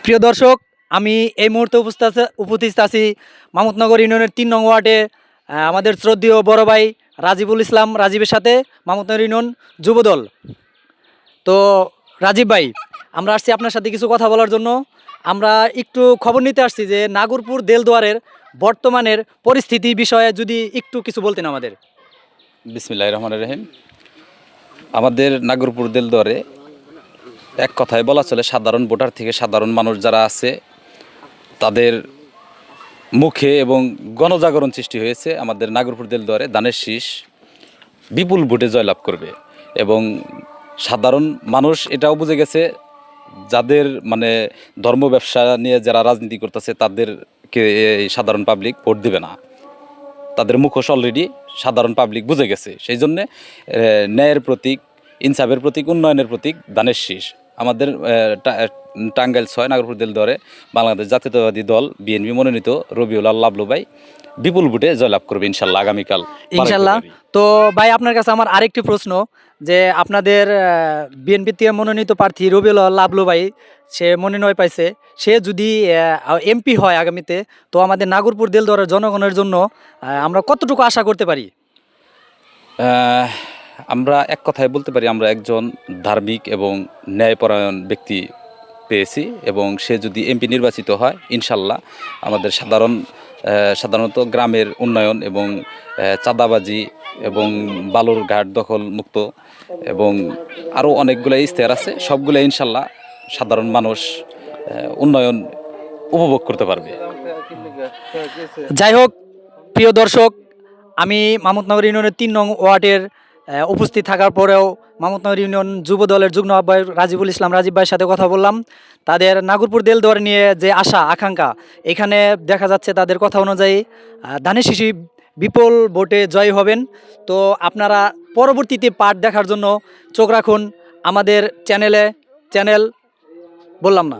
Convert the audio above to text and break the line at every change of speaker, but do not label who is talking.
প্রিয় দর্শক, আমি এই মুহূর্তে উপস্থিত আছি মামুদনগর ইউনিয়নের ৩ নং ওয়ার্ডে আমাদের শ্রদ্ধেয় বড় ভাই রাজিবুল ইসলাম রাজীবের সাথে মামুদনগর ইউনিয়ন যুবদল। তো রাজীব ভাই, আমরা আসছি আপনার সাথে কিছু কথা বলার জন্য। আমরা একটু খবর নিতে আসছি যে নাগরপুর দেলদুয়ারের বর্তমানের পরিস্থিতি বিষয়ে যদি একটু কিছু বলতেন আমাদের।
বিসমিল্লাহির রহমানির রহিম। আমাদের নাগরপুর দেলদুয়ারে এক কথায় বলা চলে সাধারণ ভোটার থেকে সাধারণ মানুষ যারা আছে তাদের মুখে এবং গণজাগরণ সৃষ্টি হয়েছে। আমাদের নাগরপুর দেলদুয়ারে ধানের শীষ বিপুল ভোটে জয়লাভ করবে এবং সাধারণ মানুষ এটাও বুঝে গেছে যাদের মানে ধর্ম ব্যবসা নিয়ে যারা রাজনীতি করতেছে তাদেরকে এই সাধারণ পাবলিক ভোট দিবে না। তাদের মুখোশ অলরেডি সাধারণ পাবলিক বুঝে গেছে। সেই জন্যে ন্যায়ের প্রতীক, ইনসাফের প্রতীক, উন্নয়নের প্রতীক ধানের শীষ আমাদের টাঙ্গাইল ৬ নাগরপুর দেলদুয়ারে বাংলাদেশ জাতীয়তাবাদী দল বিএনপি মনোনীত রবিউল আল্লাহ লাবলু ভাই বিপুল ভোটে জয়লাভ করবে ইনশাল্লাহ আগামীকাল
ইনশাল্লাহ। তো ভাই, আপনার কাছে আমার আরেকটি প্রশ্ন, যে আপনাদের বিএনপি থেকে মনোনীত প্রার্থী রবিউল লাবলু ভাই, সে মনোনয়ন পাইছে, সে যদি এমপি হয় আগামীতে, তো আমাদের নাগরপুর দেলদুয়ারের জনগণের জন্য আমরা কতটুকু আশা করতে পারি?
আমরা এক কথায় বলতে পারি আমরা একজন ধার্মিক এবং ন্যায়পরায়ণ ব্যক্তি পেয়েছি এবং সে যদি এমপি নির্বাচিত হয় ইনশাল্লাহ আমাদের সাধারণত গ্রামের উন্নয়ন এবং চাঁদাবাজি এবং বালুর ঘাট দখল মুক্ত এবং আরও অনেকগুলো ইশতেহার আছে, সবগুলো ইনশাল্লাহ সাধারণ মানুষ উন্নয়ন উপভোগ করতে পারবে।
যাই হোক, প্রিয় দর্শক, আমি মামুদনগর ইউনিয়নের ৩ নং ওয়ার্ডের উপস্থিত থাকার পরেও মামুদনগর ইউনিয়ন যুব দলের যুগ্ম আহ্বায়ক রাজিবুল ইসলাম রাজীব ভাইয়ের সাথে কথা বললাম। তাদের নাগরপুর দেলদুয়ার নিয়ে যে আশা আকাঙ্ক্ষা, এখানে দেখা যাচ্ছে তাদের কথা অনুযায়ী ধানের শীষ বিপুল ভোটে জয় হবেন। তো আপনারা পরবর্তীতে পার্ট দেখার জন্য চোখ রাখুন আমাদের চ্যানেল বললাম না।